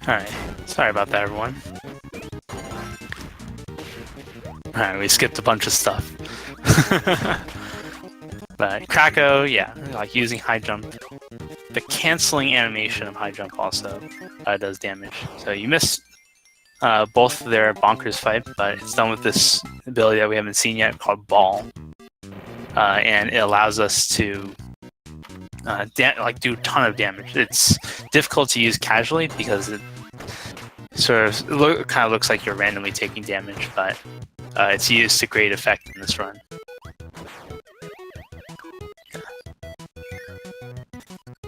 Alright, sorry about that, everyone. Alright, we skipped a bunch of stuff. But Krako, yeah, like using high jump. The canceling animation of high jump also does damage. So you miss both their bonkers fight, but it's done with this ability that we haven't seen yet called Ball. And it allows us to do a ton of damage. It's difficult to use casually because it sort of kind of looks like you're randomly taking damage, but it's used to great effect in this run.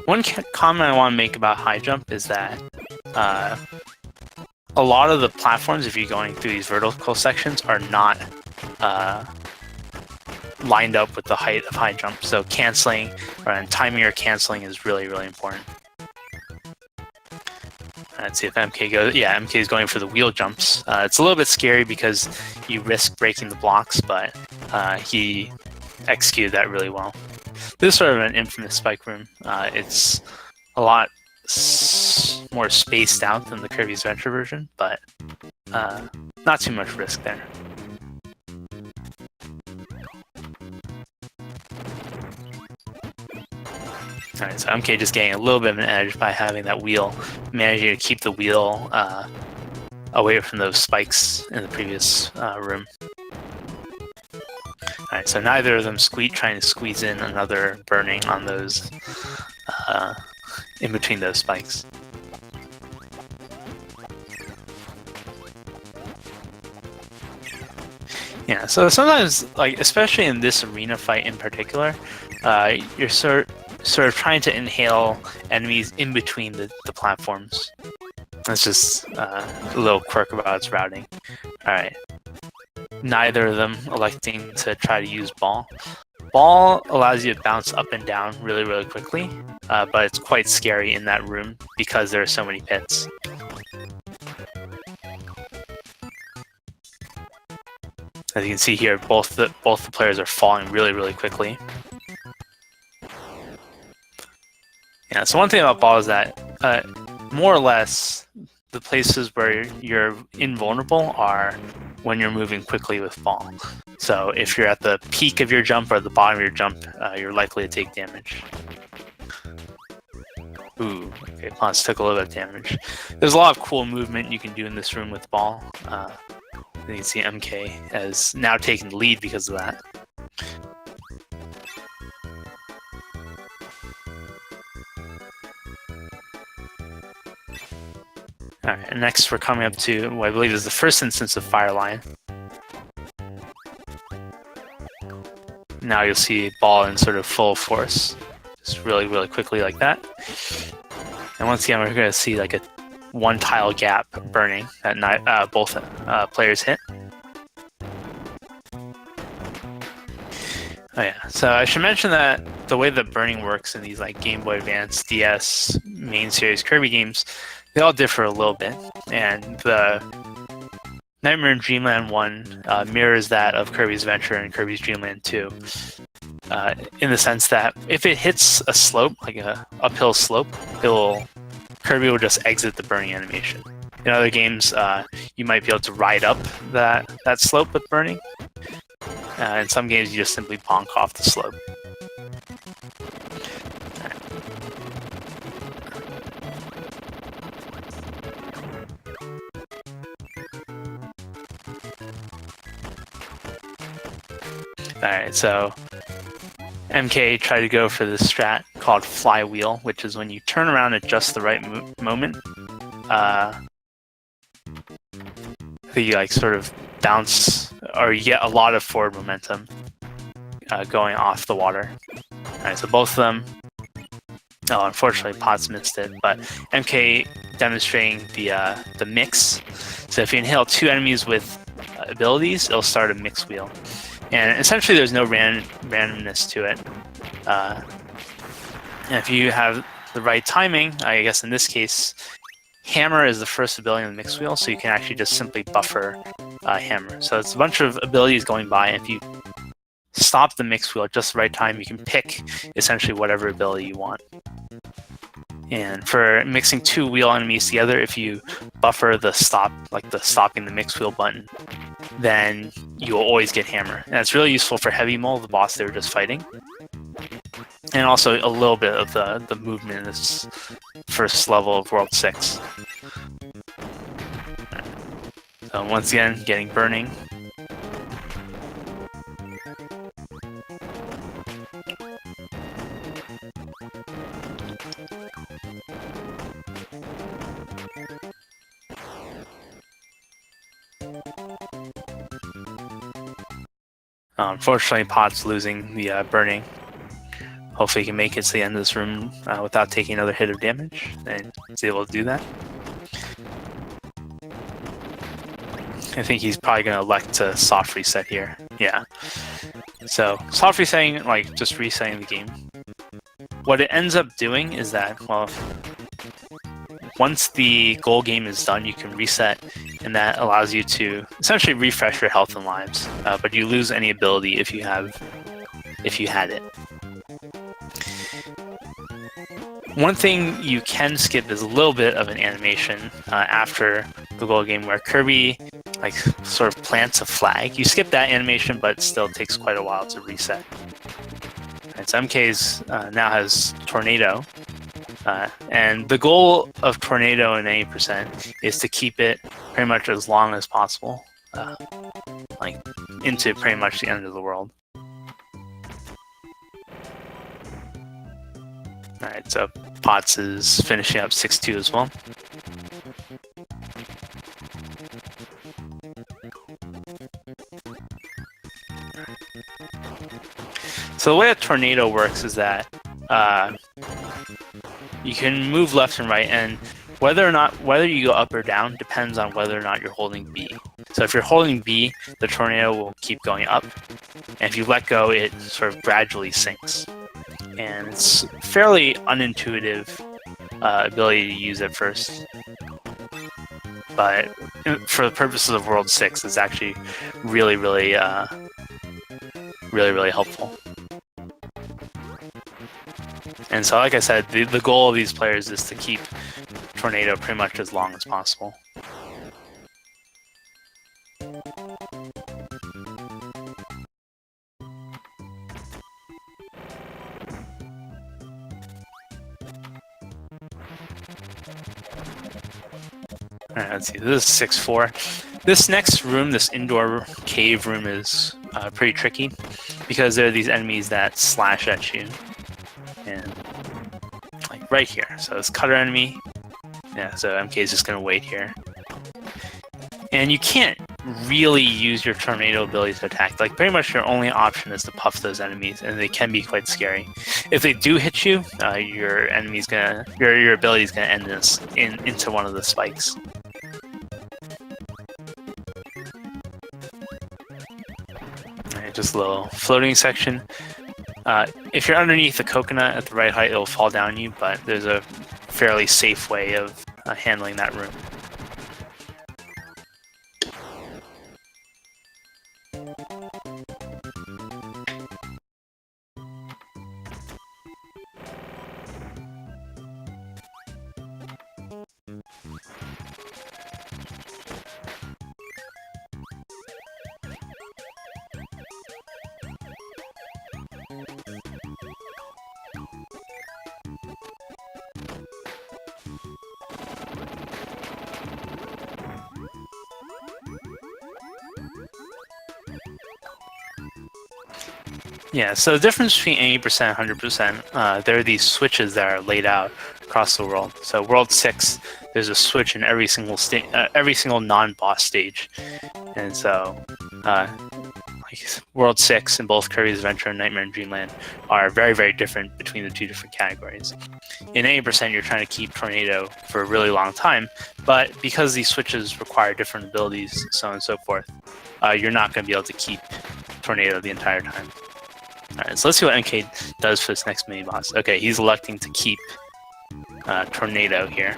One comment I want to make about high jump is that a lot of the platforms, if you're going through these vertical sections, are not lined up with the height of high jump. So canceling and timing your canceling is really, really important. Let's see if MK goes. Yeah, MK is going for the wheel jumps. It's a little bit scary because you risk breaking the blocks, but he executed that really well. This is sort of an infamous spike room. It's a lot more spaced out than the Kirby's Adventure version, but not too much risk there. Alright, so MK just getting a little bit of an edge by having that wheel, managing to keep the wheel away from those spikes in the previous room. Alright, so neither of them trying to squeeze in another burning on those, in between those spikes. Yeah, so sometimes, like, especially in this arena fight in particular, you're sort of trying to inhale enemies in between the platforms. That's just a little quirk about its routing. Alright. Neither of them electing to try to use Ball. Ball allows you to bounce up and down really, really quickly, but it's quite scary in that room because there are so many pits. As you can see here, both the players are falling really, really quickly. Yeah, so one thing about Ball is that more or less the places where you're invulnerable are when you're moving quickly with Ball. So if you're at the peak of your jump or the bottom of your jump, you're likely to take damage. Ooh, okay, Pottsachu took a little bit of damage. There's a lot of cool movement you can do in this room with Ball. You can see MK has now taken the lead because of that. Alright, and next we're coming up to what I believe is the first instance of Fire Line. Now you'll see Ball in sort of full force. Just really, really quickly like that. And once again, we're going to see like a one tile gap burning that both players hit. Oh yeah, so I should mention that the way that burning works in these like Game Boy Advance, DS, main series Kirby games, they all differ a little bit, and the Nightmare in Dreamland 1 mirrors that of Kirby's Adventure and Kirby's Dreamland 2, in the sense that if it hits a slope, like a uphill slope, Kirby will just exit the burning animation. In other games, you might be able to ride up that slope with burning. In some games, you just simply bonk off the slope. Alright, so MK tried to go for this strat called flywheel, which is when you turn around at just the right moment. You like sort of bounce, or you get a lot of forward momentum going off the water. Alright, so both of them. Oh, unfortunately, Potts missed it, but MK demonstrating the mix. So if you inhale 2 enemies with abilities, it'll start a mix wheel. And essentially, there's no randomness to it. And if you have the right timing, I guess in this case, Hammer is the first ability on the mix wheel, so you can actually just simply buffer Hammer. So it's a bunch of abilities going by, and if you stop the mix wheel at just the right time, you can pick essentially whatever ability you want. And for mixing 2 wheel enemies together, if you buffer the stop, like the stopping the mix wheel button, then you will always get Hammer. And that's really useful for Heavy Mole, the boss they were just fighting. And also a little bit of the movement in this first level of World 6. So once again, getting burning. Unfortunately, Pot's losing the burning. Hopefully he can make it to the end of this room without taking another hit of damage, and he's able to do that. I think he's probably going to elect to soft reset here. Yeah. So, soft resetting, like just resetting the game. What it ends up doing is that, well, once the goal game is done, you can reset, and that allows you to essentially refresh your health and lives, but you lose any ability if you had it. One thing you can skip is a little bit of an animation after the goal game where Kirby like sort of plants a flag. You skip that animation, but it still takes quite a while to reset. And so MK's now has Tornado. And the goal of Tornado in 80% is to keep it pretty much as long as possible, like into pretty much the end of the world. Alright, so Potts is finishing up 6-2 as well. So the way a tornado works is that you can move left and right, and whether you go up or down depends on whether or not you're holding B. So if you're holding B, the tornado will keep going up, and if you let go, it sort of gradually sinks. And it's fairly unintuitive ability to use at first, but for the purposes of World 6, it's actually really helpful. And so, like I said, the goal of these players is to keep Tornado pretty much as long as possible. Alright, let's see, this is 6-4. This next room, this indoor cave room, is pretty tricky because there are these enemies that slash at you. And like right here. So it's cutter enemy. Yeah, so MK is just gonna wait here. And you can't really use your tornado ability to attack. Like pretty much your only option is to puff those enemies, and they can be quite scary. If they do hit you, your ability is gonna end into one of the spikes. Alright, just a little floating section. If you're underneath the coconut at the right height, it'll fall down you, but there's a fairly safe way of handling that room. Yeah, so the difference between 80% and 100%, there are these switches that are laid out across the world. So World 6, there's a switch in every single every single non-boss stage. And so like World 6 in both Kirby's Adventure and Nightmare and Dreamland are very, very different between the two different categories. In 80%, you're trying to keep Tornado for a really long time, but because these switches require different abilities, so on and so forth, you're not going to be able to keep Tornado the entire time. Alright, so let's see what MK does for this next mini-boss. Okay, he's electing to keep Tornado here.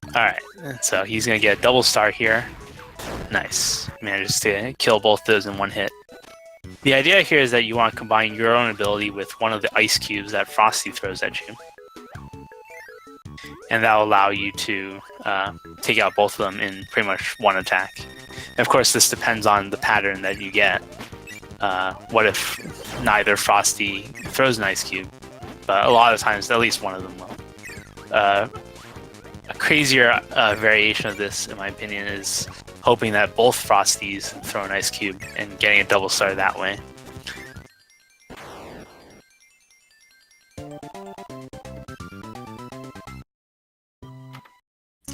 Alright, so he's going to get a double star here. Nice. Manages to kill both those in one hit. The idea here is that you want to combine your own ability with one of the ice cubes that Frosty throws at you. And that will allow you to take out both of them in pretty much one attack. And of course, this depends on the pattern that you get. What if neither Frosty throws an ice cube? But a lot of times, at least one of them will. A crazier variation of this, in my opinion, is hoping that both Frosties throw an ice cube and getting a double star that way.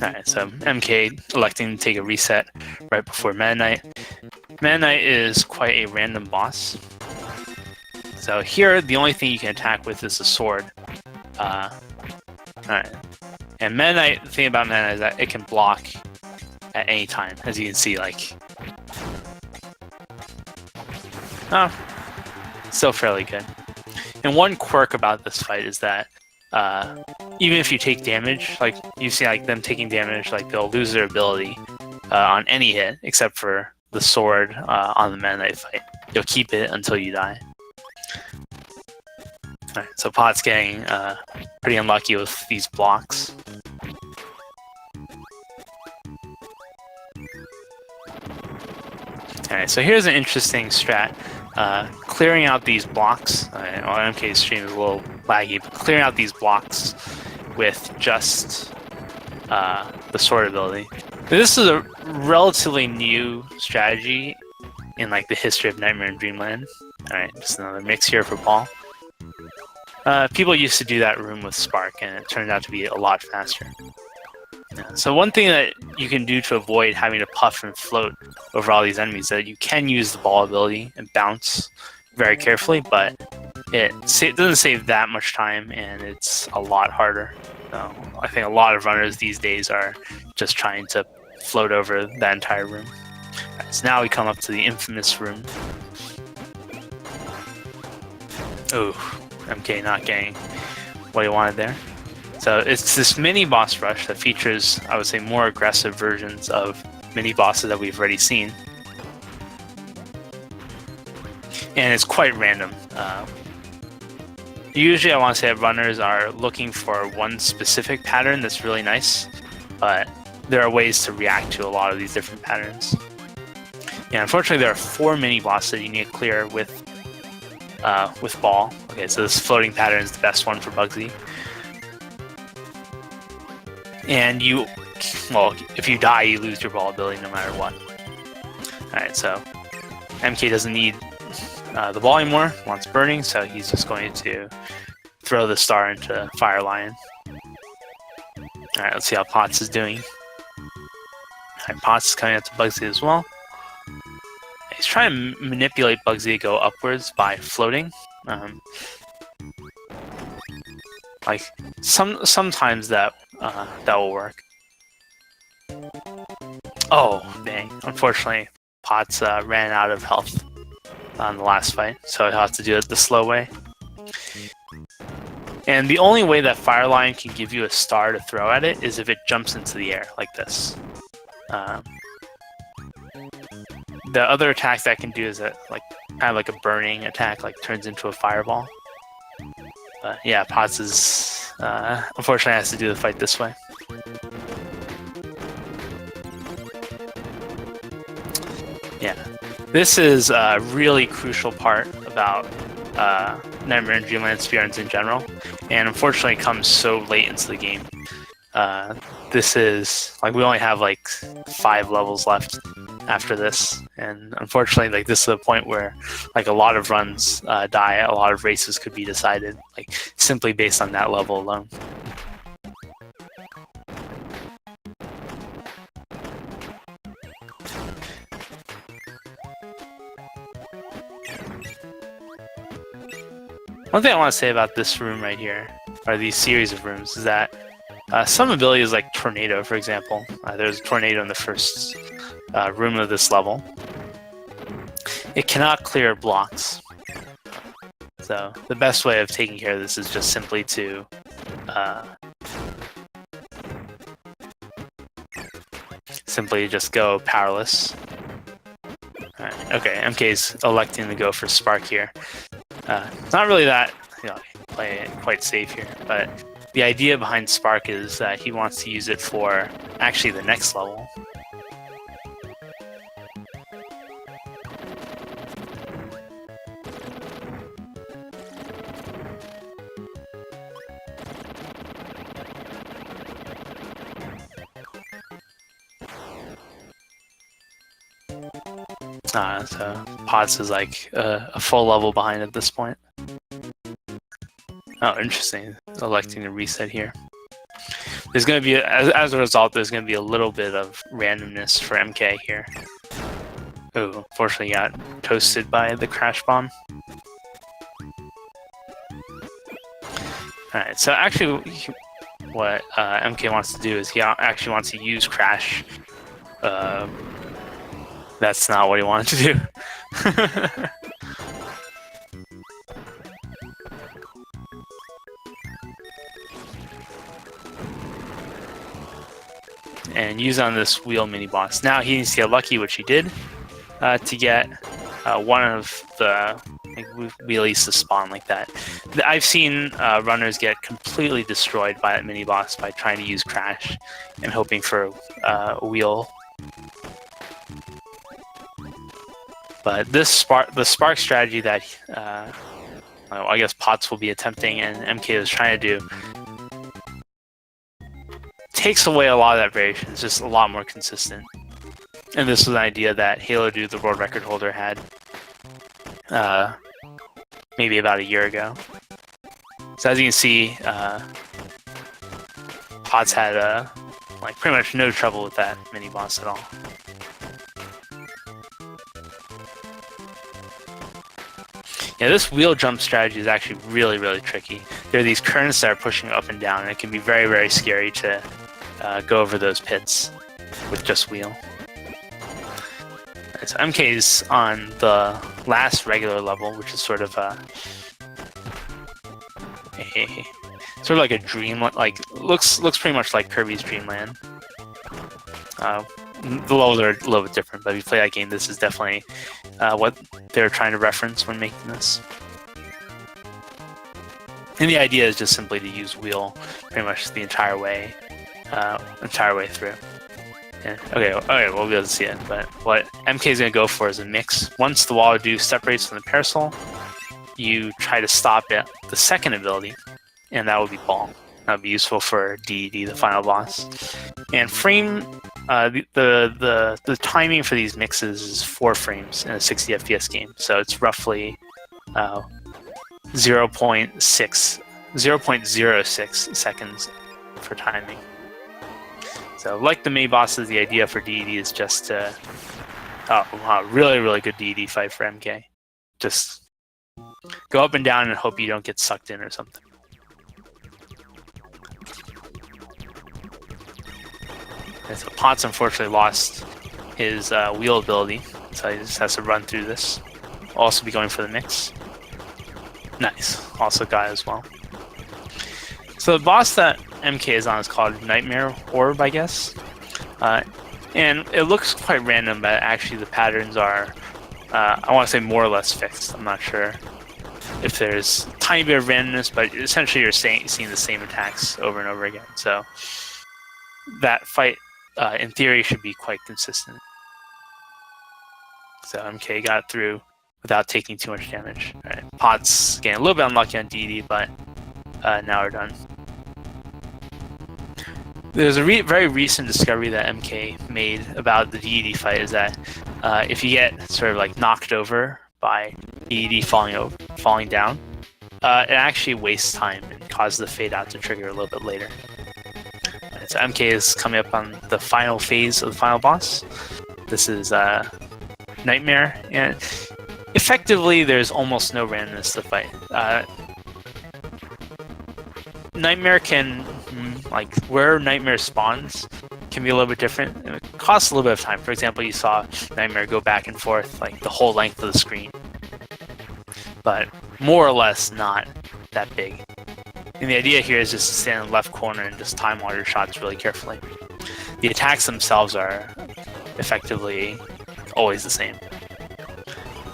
Alright, so MK electing to take a reset right before Meta Knight. Meta Knight is quite a random boss. So here, the only thing you can attack with is a sword. Alright. And Meta Knight, the thing about Meta Knight is that it can block at any time, as you can see, like... Oh, still fairly good. And one quirk about this fight is that even if you take damage, like you see like them taking damage, like they'll lose their ability on any hit, except for the sword on the Meta Knight fight. You'll keep it until you die. Alright, so Pot's getting pretty unlucky with these blocks. Alright, so here's an interesting strat. Clearing out these blocks, on MK's stream is a little laggy, but clearing out these blocks with just the sword ability. This is a relatively new strategy in like the history of Nightmare and Dreamland. Alright, just another mix here for Paul. People used to do that room with Spark, and it turned out to be a lot faster. Yeah, so one thing that you can do to avoid having to puff and float over all these enemies is that you can use the ball ability and bounce very carefully, but it doesn't save that much time, and it's a lot harder. So I think a lot of runners these days are just trying to float over that entire room. Right, so now we come up to the infamous room. Ooh, MK not getting what he wanted there. So it's this mini boss rush that features, I would say, more aggressive versions of mini bosses that we've already seen. And it's quite random. Usually I want to say that runners are looking for one specific pattern that's really nice, but there are ways to react to a lot of these different patterns. Yeah, unfortunately there are 4 mini bosses that you need to clear with ball. Okay, so this floating pattern is the best one for Bugsy. And well, if you die, you lose your ball ability no matter what. Alright, so MK doesn't need the ball anymore, wants burning, so he's just going to throw the star into Fire Lion. Alright, let's see how Potts is doing. Alright, Potts is coming out to Bugsy as well. He's trying to manipulate Bugsy to go upwards by floating. Like sometimes that will work. Oh dang! Unfortunately, Potts ran out of health on the last fight, so he'll have to do it the slow way. And the only way that Fire Lion can give you a star to throw at it is if it jumps into the air like this. The other attack that can do is kind of like a burning attack, like turns into a fireball. But yeah, Potts is unfortunately has to do the fight this way. Yeah, this is a really crucial part about Nightmare and Dreamland speedruns in general, and unfortunately it comes so late into the game. This is like we only have like 5 levels left after this, and unfortunately, like, this is a point where like a lot of runs die, a lot of races could be decided like simply based on that level alone. One thing I want to say about this room right here, or these series of rooms, is that some abilities like Tornado, for example, there's a Tornado in the first room of this level. It cannot clear blocks. So the best way of taking care of this is just simply to just go powerless. Alright, okay, MK's electing to go for Spark here. It's not really that, play it quite safe here, but the idea behind Spark is that he wants to use it for actually the next level. So Potts is like a full level behind at this point. Oh, interesting. Electing to reset here. There's going to be, as a result, there's going to be a little bit of randomness for MK here. Oh, unfortunately got toasted by the crash bomb. Alright, so actually what MK wants to do is he actually wants to use Crash. That's not what he wanted to do. And use on this wheel mini boss. Now he needs to get lucky, which he did, to get one of the wheelies to spawn like that. I've seen runners get completely destroyed by that mini boss by trying to use Crash and hoping for a wheel. But the spark strategy that I guess Potts will be attempting and MK is trying to do takes away a lot of that variation. It's just a lot more consistent. And this was an idea that Halo Dude, the world record holder, had maybe about a year ago. So as you can see, Potts had like pretty much no trouble with that mini boss at all. Yeah, this wheel jump strategy is actually really, really tricky. There are these currents that are pushing up and down, and it can be very, very scary to go over those pits with just wheel. Right, so MK's on the last regular level, which is sort of like a dream, like looks pretty much like Kirby's Dreamland. The levels are a little bit different, but if you play that game, this is definitely what they're trying to reference when making this. And the idea is just simply to use wheel pretty much the entire way through. Yeah. Okay, we'll be able to see it. But what MK is going to go for is a mix. Once the wall of dew separates from the parasol, you try to stop it, the second ability, and that would be ball. That would be useful for DED, the final boss. And frame. The timing for these mixes is 4 frames in a 60 FPS game, so it's roughly 0.06 seconds for timing. So, like the mini bosses, the idea for DED is just to really, really good DED fight for MK. Just go up and down and hope you don't get sucked in or something. So Potts unfortunately lost his wheel ability, so he just has to run through this. Also be going for the mix. Nice. Also got it as well. So the boss that MK is on is called Nightmare Orb, I guess. And it looks quite random, but actually the patterns are, I want to say, more or less fixed. I'm not sure if there's a tiny bit of randomness, but essentially you're seeing the same attacks over and over again. So that fight, in theory, should be quite consistent. So MK got through without taking too much damage. All right. Potts getting a little bit unlucky on DD, but now we're done. There's a very recent discovery that MK made about the DD fight, is that if you get sort of like knocked over by ED falling down, it actually wastes time and causes the fade out to trigger a little bit later. Right, so MK is coming up on the final phase of the final boss. This is Nightmare, and effectively there's almost no randomness to fight. Nightmare can, like, where Nightmare spawns can be a little bit different. It costs a little bit of time. For example, you saw Nightmare go back and forth like the whole length of the screen, but more or less not that big. And the idea here is just to stand in the left corner and just time all your shots really carefully. The attacks themselves are effectively always the same.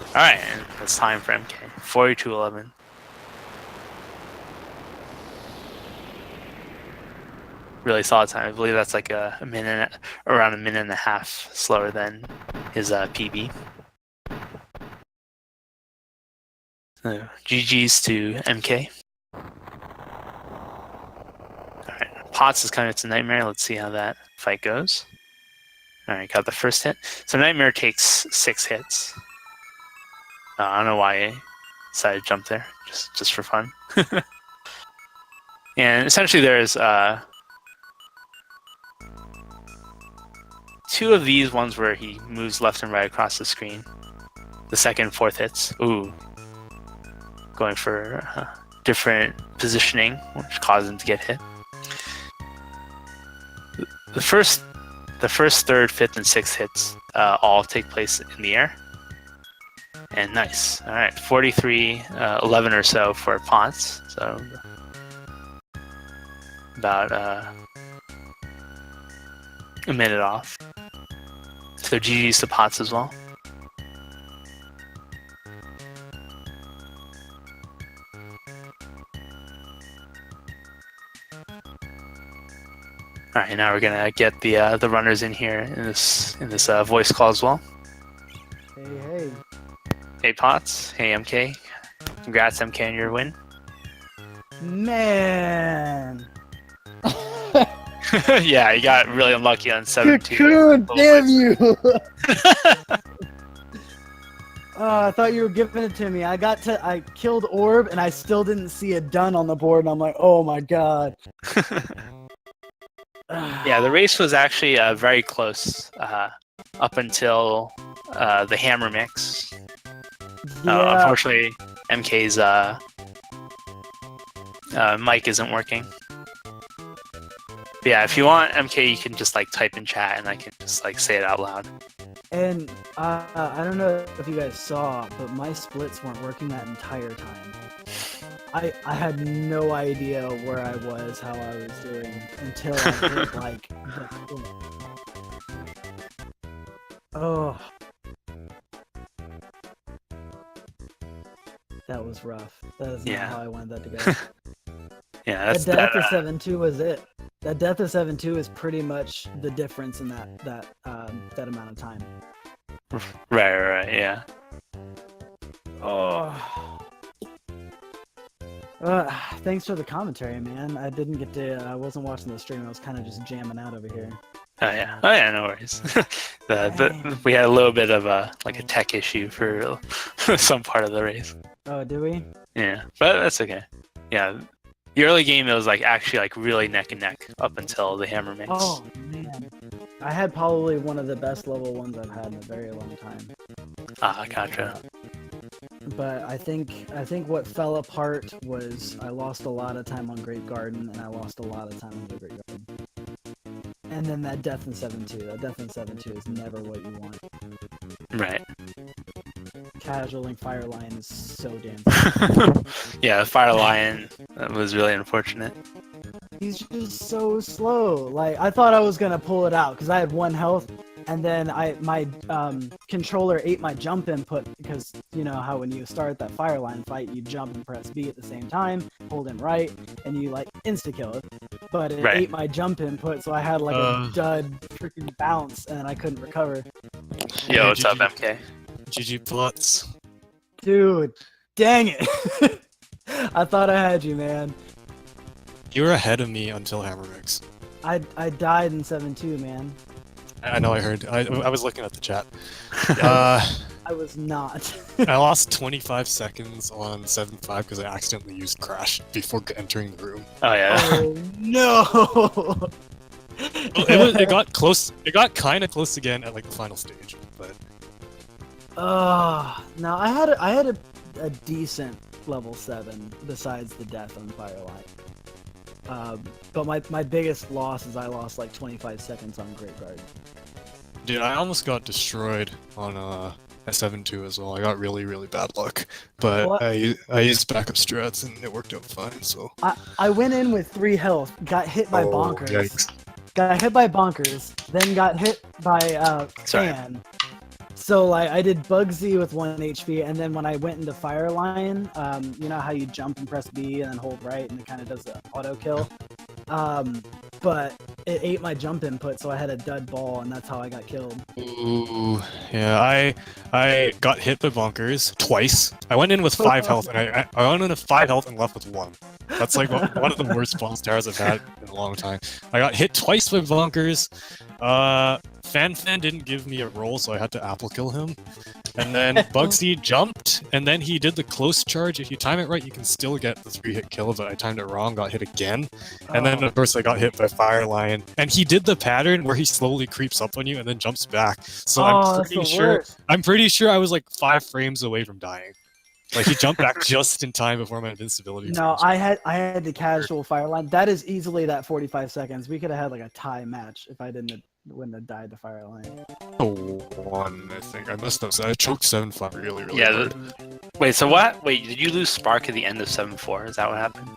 Alright, and it's time for MK. 42-11. Really solid time. I believe that's like around a minute and a half slower than his PB. So, GG's to MK. Alright, Potts is coming to Nightmare. Let's see how that fight goes. Alright, got the first hit. So Nightmare takes 6 hits. I don't know why I decided to jump there, just for fun. And essentially there's 2 of these ones where he moves left and right across the screen. The second and fourth hits. Ooh. Going for different positioning, which causes him to get hit. The first, third, fifth, and sixth hits all take place in the air. And nice. All right, 43-11 or so for Potts. So about a minute off. So GG's to Potts as well. All right, now we're gonna get the runners in here in this voice call as well. Hey. Hey Potts. Hey MK. Congrats MK on your win. Man. Yeah, you got really unlucky on 7-2. Cocoon, damn you! I thought you were giving it to me. I killed Orb and I still didn't see it done on the board, and I'm like, oh my god. Yeah, the race was actually very close up until the hammer mix. Yeah. Unfortunately, MK's mic isn't working. But yeah, if you want MK, you can just like type in chat and I can just like say it out loud. And I don't know if you guys saw, but my splits weren't working that entire time. I had no idea where I was, how I was doing, until I hit like the clip. Oh. That was rough. That is not how I wanted that to go. Yeah, that's that death of 7-2 was it. That death of 7-2 is pretty much the difference in that amount of time. Right, yeah. Oh. Thanks for the commentary, man. I didn't get to. I wasn't watching the stream. I was kind of just jamming out over here. Oh yeah, no worries. We had a little bit of a tech issue for some part of the race. Oh, did we? Yeah, but that's okay. Yeah, the early game it was actually really neck and neck up until the hammer mix. Oh man, I had probably one of the best level ones I've had in a very long time. Ah, gotcha. But I think what fell apart was I lost a lot of time on Great Garden, and I lost a lot of time on the Great Garden. And then that death in 7-2. That death in 7-2 is never what you want. Right. Casualing Fire Lion is so damn Yeah, Fire Lion was really unfortunate. He's just so slow. Like, I thought I was gonna pull it out because I had 1 health, and then my controller ate my jump input, because you know how when you start that Fire Lion fight, you jump and press B at the same time, hold in right, and you insta-kill it. But it ate my jump input, so I had a dud freaking bounce, and I couldn't recover. Yo, what's up, MK? GG Plutz. Dude, dang it. I thought I had you, man. You were ahead of me until Hammer Mix. I died in 7-2, man. I know I heard. I was looking at the chat. Uh, I was not. I lost 25 seconds on 7-5 because I accidentally used Crash before entering the room. Oh yeah. Oh no! It got close. It got kind of close again at like the final stage, but No, I had a decent level 7 besides the death on Firelight. But my biggest loss is I lost like 25 seconds on Great Guard. dude, I almost got destroyed on S7-2 as well. I got really bad luck, but Well, I used backup strats and it worked out fine. So I went in with 3 health, got hit by bonkers. yikes. Got hit by bonkers, then got hit by Sorry. fan. So like I did Bugsy with 1 HP, and then when I went into Fire Lion, you know how you jump and press B and then hold right, and it kind of does the auto kill. But it ate my jump input, so I had a dud ball, and that's how I got killed. Ooh, yeah, I got hit by bonkers twice. I went in with 5 health, and I went in with 5 health and left with 1. That's like one of the worst boss towers I've had in a long time. I got hit twice by bonkers. Fan didn't give me a roll, so I had to apple kill him. And then Bugsy jumped, and then he did the close charge. If you time it right, you can still get the 3-hit kill, but I timed it wrong, got hit again. And then, of course, I got hit by Fire Lion. And he did the pattern where he slowly creeps up on you and then jumps back. So that's the worst. I'm pretty sure I was like 5 frames away from dying. Like he jumped back just in time before my invincibility. No, I had the casual Fire Line. That is easily that 45 seconds. We could have had like a tie match if I wouldn't have died to Fire Line. Oh, 1, I think. I messed up. So I choked 7-5 really Yeah. hard. Wait. So what? Wait. Did you lose Spark at the end of 7-4? Is that what happened?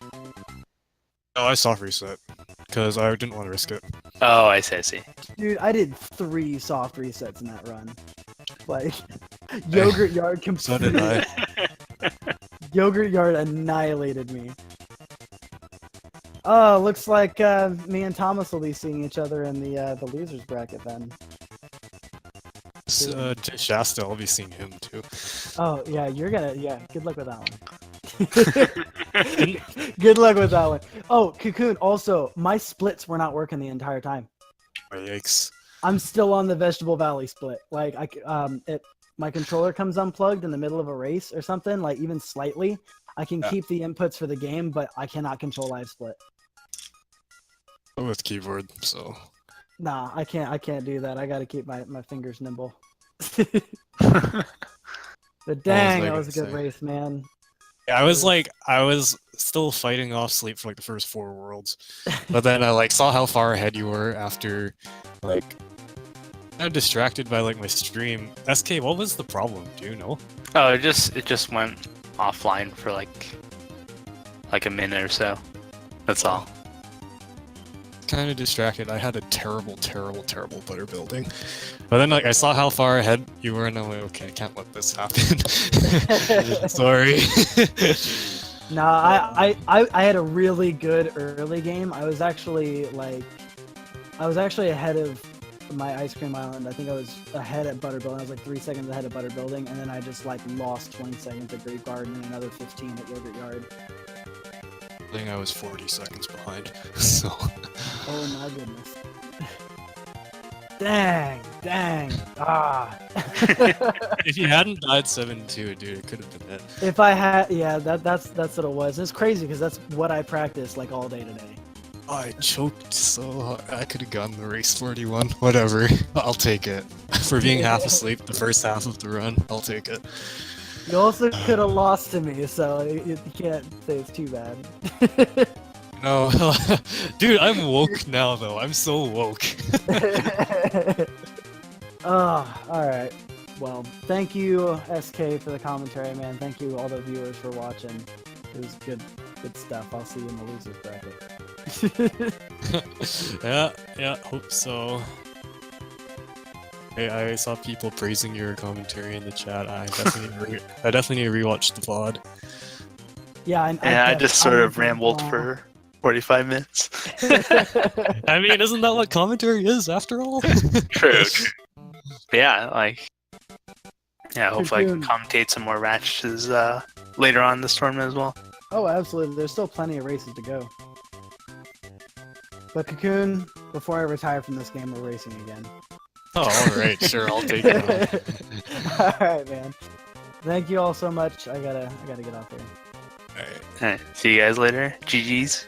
No, I soft reset because I didn't want to risk it. Oh, I see. I see. Dude, I did 3 soft resets in that run. Like, Yogurt Yard So completely. did I. Yogurt Yard annihilated me. Oh, looks like me and Thomas will be seeing each other in the losers bracket then. Shasta, I'll be seeing him too. Oh yeah, good luck with that one. Good luck with that one. Oh, Cocoon, also, my splits were not working the entire time. Oh, yikes. I'm still on the Vegetable Valley split. Like my controller comes unplugged in the middle of a race or something, like even slightly. I can keep the inputs for the game, but I cannot control live split. With keyboard, so. Nah, I can't do that. I gotta keep my fingers nimble. But dang, that was a good race, man. Yeah, I was still fighting off sleep for like the first 4 worlds. But then I like saw how far ahead you were after like I'm distracted by like my stream. SK, what was the problem? Do you know? Oh, it just went offline for like a minute or so. That's all. Kind of distracted. I had a terrible butter building. But then like I saw how far ahead you were and I'm like, okay, I can't let this happen. Sorry. No, I had a really good early game. I was actually ahead of my Ice Cream Island. I think I was ahead at Butter Building. I was like 3 seconds ahead of Butter Building, and then I just like lost 20 seconds at Great Garden and another 15 at Yogurt Yard. I think I was 40 seconds behind. So. Oh my goodness. Dang. Ah. If you hadn't died 7-2, dude, it could have been it. If I had, yeah, that's what it was. It's crazy because that's what I practice like all day today. I choked so hard. I could have gotten the race 41. Whatever. I'll take it. For being half asleep the first half of the run, I'll take it. You also could have lost to me, so you can't say it's too bad. No, dude, I'm woke now though. I'm so woke. Oh, alright. Well, thank you, SK, for the commentary, man. Thank you, all the viewers, for watching. It was good stuff. I'll see you in the losers bracket. Yeah, hope so. I saw people praising your commentary in the chat. I definitely need to rewatch the VOD. Yeah, I just sort of rambled for 45 minutes. I mean, isn't that what commentary is after all? True. But yeah, hopefully I can commentate some more matches later on this tournament as well. Oh, absolutely. There's still plenty of races to go. But Cocoon, before I retire from this game, we're racing again. Oh, all right, sure, I'll take it. All right, man. Thank you all so much. I gotta get out there. All right. Alright, see you guys later. GG's.